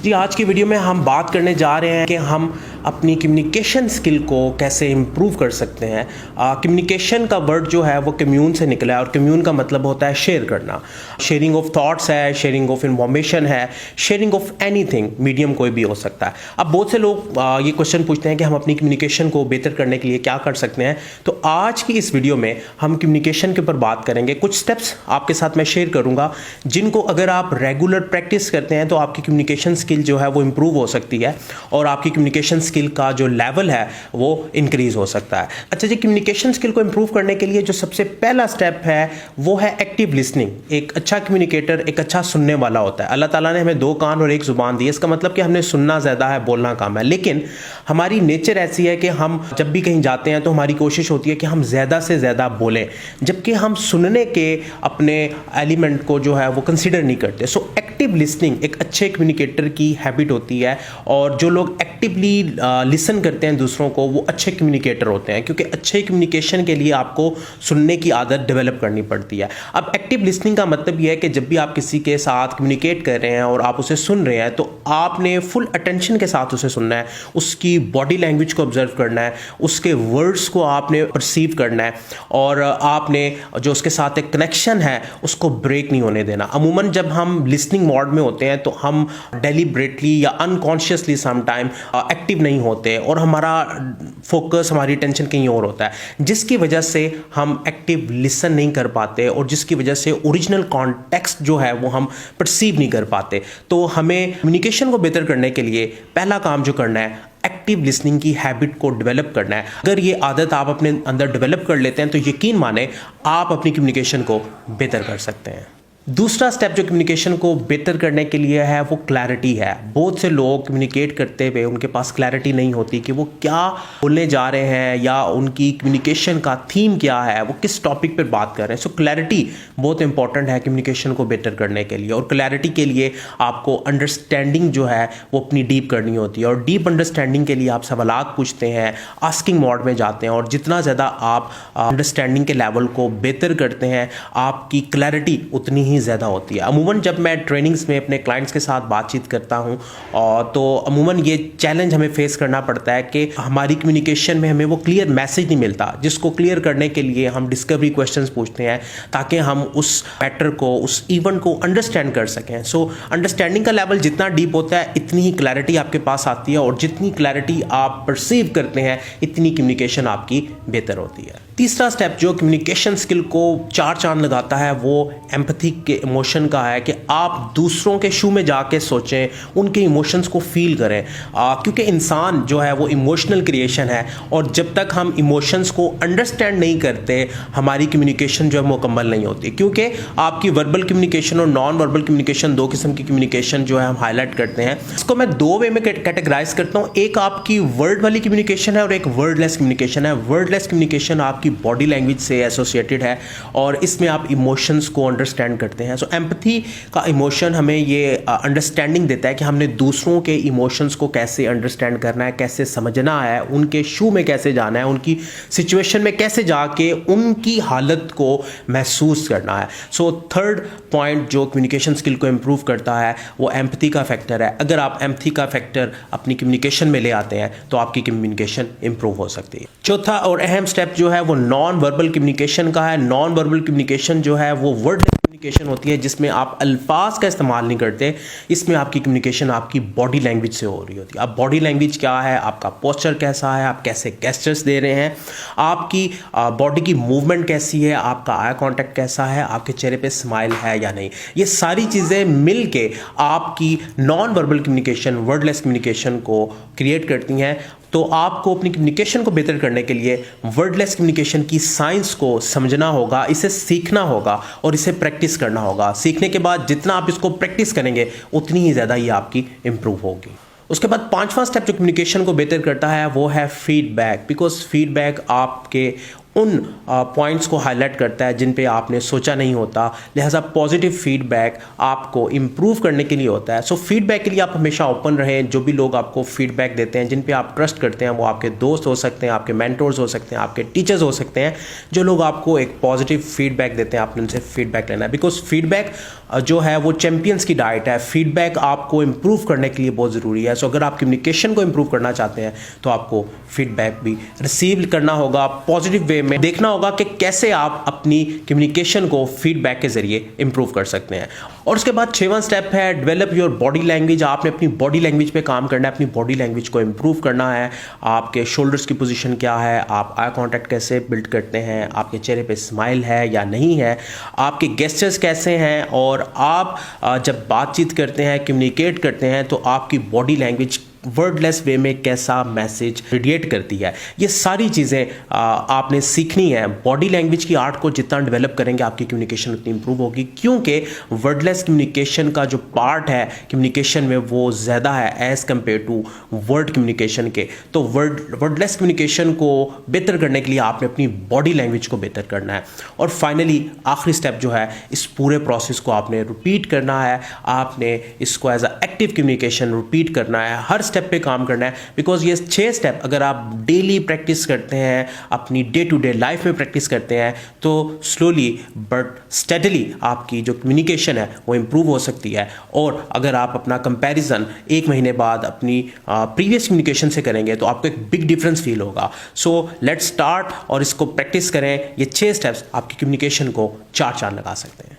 जी, आज की वीडियो में हम बात करने जा रहे हैं कि हम अपनी कम्युनिकेशन स्किल को कैसे इम्प्रूव कर सकते हैं। कम्युनिकेशन का वर्ड जो है वो कम्यून से निकला है और कम्यून का मतलब होता है शेयर करना। शेयरिंग ऑफ थॉट्स है, शेयरिंग ऑफ इन्फॉर्मेशन है, शेयरिंग ऑफ एनीथिंग, मीडियम कोई भी हो सकता है। अब बहुत से लोग ये क्वेश्चन पूछते हैं कि हम अपनी कम्युनिकेशन को बेहतर करने के लिए क्या कर सकते हैं। तो आज की इस वीडियो में हम कम्युनिकेशन के ऊपर बात करेंगे। कुछ स्टेप्स आपके साथ मैं शेयर करूंगा जिनको अगर आप रेगुलर प्रैक्टिस करते हैं तो आपकी कम्युनिकेशन स्किल जो है वो इंप्रूव हो सकती है और आपकी कम्युनिकेशन स्किल का जो लेवल है वो इंक्रीज हो सकता है। अच्छा जी, कम्युनिकेशन स्किल को इंप्रूव करने के लिए जो सबसे पहला स्टेप है वो है एक्टिव लिसनिंग। एक अच्छा कम्युनिकेटर एक अच्छा सुनने वाला होता है। अल्लाह ताला ने हमें 2 कान और 1 जुबान दी है। इसका मतलब कि हमने सुनना ज़्यादा है, बोलना कम है। लेकिन हमारी नेचर ऐसी है कि हम जब भी कहीं जाते हैं तो हमारी कोशिश होती है कि हम ज़्यादा से ज़्यादा बोलें, जबकि हम सुनने के अपने एलिमेंट को जो है वो कंसिडर नहीं करते। सो एक्टिव लिसनिंग एक अच्छे कम्युनिकेटर की हैबिट होती है और जो लोग एक्टिवली लिसन करते हैं दूसरों को वो अच्छे कम्युनिकेटर होते हैं, क्योंकि अच्छे कम्युनिकेशन के लिए आपको सुनने की आदत डेवलप करनी पड़ती है। अब एक्टिव लिसनिंग का मतलब यह है कि जब भी आप किसी के साथ कम्युनिकेट कर रहे हैं और आप उसे सुन रहे हैं तो आपने फुल अटेंशन के साथ उसे सुनना है, उसकी बॉडी लैंग्वेज को ऑब्जर्व करना है, उसके वर्ड्स को आपने परसीव करना है और आपने जो उसके साथ एक कनेक्शन है उसको ब्रेक नहीं होने देना। अमूमन जब हम लिसनिंग मोड में होते हैं तो हम डेलिब्रेटली या अनकॉन्शियसली समटाइम एक्टिव नहीं होते और हमारा फोकस, हमारी टेंशन कहीं और होता है, जिसकी वजह से हम एक्टिव लिसन नहीं कर पाते और जिसकी वजह से ओरिजिनल कॉन्टेक्स्ट जो है वो हम परसीव नहीं कर पाते। तो हमें कम्युनिकेशन को बेहतर करने के लिए पहला काम जो करना है, एक्टिव लिसनिंग की हैबिट को डेवलप करना है। अगर ये आदत आप अपने अंदर डेवलप कर लेते हैं तो यकीन माने आप अपनी कम्युनिकेशन को बेहतर कर सकते हैं। दूसरा स्टेप जो कम्युनिकेशन को बेहतर करने के लिए है वो क्लैरिटी है। बहुत से लोग कम्युनिकेट करते हुए उनके पास क्लैरिटी नहीं होती कि वो क्या बोलने जा रहे हैं या उनकी कम्युनिकेशन का थीम क्या है, वो किस टॉपिक पर बात कर रहे हैं। सो क्लैरिटी बहुत इंपॉर्टेंट है कम्युनिकेशन को बेहतर करने के लिए और क्लैरिटी के लिए आपको अंडरस्टैंडिंग जो है वो अपनी डीप करनी होती है और डीप अंडरस्टैंडिंग के लिए आप सवालात पूछते हैं, आस्किंग मोड में जाते हैं और जितना ज़्यादा आप अंडरस्टैंडिंग के लेवल को बेहतर करते हैं आपकी क्लैरिटी उतनी ज़्यादा होती है। अमूमन जब मैं ट्रेनिंग्स में अपने क्लाइंट्स के साथ बातचीत करता हूं तो अमूमन ये चैलेंज हमें फेस करना पड़ता है कि हमारी कम्युनिकेशन में हमें वो क्लियर मैसेज नहीं मिलता, जिसको क्लियर करने के लिए हम डिस्कवरी क्वेश्चंस पूछते हैं ताकि हम उस मैटर को, उस इवेंट को अंडरस्टैंड कर सकें। सो अंडरस्टैंडिंग का लेवल जितना डीप होता है इतनी ही क्लैरिटी आपके पास आती है और जितनी क्लैरिटी आप परसीव करते हैं इतनी कम्युनिकेशन आपकी बेहतर होती है। तीसरा स्टेप जो कम्युनिकेशन स्किल को 4 चांद लगाता है वो एम्पैथी के इमोशन का है कि आप दूसरों के शू में जाके सोचें, उनके इमोशंस को फील करें, क्योंकि इंसान जो है वो इमोशनल क्रिएशन है और जब तक हम इमोशंस को अंडरस्टैंड नहीं करते हमारी कम्युनिकेशन जो है मुकम्मल नहीं होती। क्योंकि आपकी वर्बल कम्युनिकेशन और नॉन वर्बल कम्युनिकेशन, 2 किस्म की कम्युनिकेशन जो है हम हाईलाइट करते हैं। इसको मैं 2 वे में कैटेगराइज करता हूँ। एक आपकी वर्ड वाली कम्युनिकेशन है और एक वर्डलेस कम्युनिकेशन है। वर्डलेस कम्युनिकेशन आपकी बॉडी लैंग्वेज से एसोसिएटेड है और इसमें आप इमोशंस को अंडरस्टैंड करते हैं। सो एम्पैथी का इमोशन हमें ये अंडरस्टैंडिंग देता है कि हमने दूसरों के इमोशंस को कैसे अंडरस्टैंड करना है, कैसे समझना है, उनके शू में कैसे जाना है, उनकी सिचुएशन में कैसे जाके उनकी हालत को महसूस करना है। सो थर्ड पॉइंट जो कम्युनिकेशन स्किल को इम्प्रूव करता है वो एम्पैथी का फैक्टर है। अगर आप एम्पैथी का फैक्टर अपनी कम्युनिकेशन में ले आते हैं तो आपकी कम्युनिकेशन इम्प्रूव हो सकती है। चौथा और अहम स्टेप जो है वो नॉन वर्बल कम्युनिकेशन का है। नॉन वर्बल कम्युनिकेशन जो है वो वर्ड कम्युनिकेशन होती है जिसमें आप अल्फाज का इस्तेमाल नहीं करते। इसमें आपकी कम्युनिकेशन आपकी बॉडी लैंग्वेज से हो रही होती है। अब बॉडी लैंग्वेज क्या है, आपका पोस्चर कैसा है, आप कैसे गेस्चर्स दे रहे हैं, आपकी बॉडी की मूवमेंट कैसी है, आपका आई कांटेक्ट कैसा है, आपके चेहरे पे स्माइल है या नहीं, ये सारी चीज़ें मिल के आपकी non verbal communication, wordless communication को क्रिएट करती हैं। तो आपको अपनी कम्युनिकेशन को बेहतर करने के लिए वर्डलेस कम्युनिकेशन की साइंस को समझना होगा, इसे सीखना होगा और इसे प्रैक्टिस करना होगा। सीखने के बाद जितना आप इसको प्रैक्टिस करेंगे उतनी ही ज़्यादा ये आपकी इम्प्रूव होगी। उसके बाद 5वां स्टेप जो कम्युनिकेशन को बेहतर करता है वो है फीडबैक। बिकॉज फीडबैक आपके उन पॉइंट्स को हाईलाइट करता है जिन पे आपने सोचा नहीं होता। लिहाजा पॉजिटिव फीडबैक आपको इम्प्रूव करने के लिए होता है। सो फीडबैक के लिए आप हमेशा ओपन रहें। जो भी लोग आपको फीडबैक देते हैं, जिन पे आप ट्रस्ट करते हैं, वो आपके दोस्त हो सकते हैं, आपके मेंटोर्स हो सकते हैं, आपके टीचर्स हो सकते हैं। जो लोग आपको एक पॉजिटिव फीडबैक देते हैं, आपने उनसे फीडबैक लेना है, बिकॉज फीडबैक जो है वो चैंपियंस की डाइट है। फीडबैक आपको इम्प्रूव करने के लिए बहुत ज़रूरी है। सो अगर आप कम्युनिकेशन को इम्प्रूव करना चाहते हैं तो आपको फीडबैक भी रिसीव करना होगा, पॉजिटिव वे में देखना होगा कि कैसे आप अपनी कम्युनिकेशन को फीडबैक के जरिए इम्प्रूव कर सकते हैं। और उसके बाद 6वां स्टेप है डेवलप योर बॉडी लैंग्वेज। आपने अपनी बॉडी लैंग्वेज पे काम करना है, अपनी बॉडी लैंग्वेज को इम्प्रूव करना है। आपके शोल्डर्स की पोजीशन क्या है, आप आई कांटेक्ट कैसे बिल्ड करते हैं, आपके चेहरे पे स्माइल है या नहीं है, आपके गेस्चर्स कैसे हैं, और आप जब बातचीत करते हैं, कम्युनिकेट करते हैं, तो आपकी बॉडी लैंग्वेज वर्डलेस वे में कैसा मैसेज रेडिएट करती है। ये सारी चीज़ें आपने सीखनी है। बॉडी लैंग्वेज की आर्ट को जितना डेवलप करेंगे आपकी कम्युनिकेशन उतनी इंप्रूव होगी, क्योंकि वर्डलेस कम्युनिकेशन का जो पार्ट है कम्युनिकेशन में वो ज़्यादा है as compare to word communication के। तो वर्डलेस कम्युनिकेशन को बेहतर करने के लिए आपने अपनी बॉडी लैंग्वेज को बेहतर करना है। और फाइनली आखिरी स्टेप जो है, इस पूरे प्रोसेस को आपने रिपीट करना है। आपने इसको as a active communication repeat करना है, हर स्टेप पे काम करना है। बिकॉज ये 6 स्टेप अगर आप डेली प्रैक्टिस करते हैं, अपनी डे टू डे लाइफ में प्रैक्टिस करते हैं, तो स्लोली बट स्टेडली आपकी जो कम्युनिकेशन है वो इंप्रूव हो सकती है। और अगर आप अपना कंपैरिजन 1 महीने बाद अपनी प्रीवियस कम्युनिकेशन से करेंगे तो आपको एक बिग डिफरेंस फील होगा। सो लेट्स स्टार्ट और इसको प्रैक्टिस करें। ये 6 स्टेप्स आपकी कम्युनिकेशन को 4 चांद लगा सकते हैं।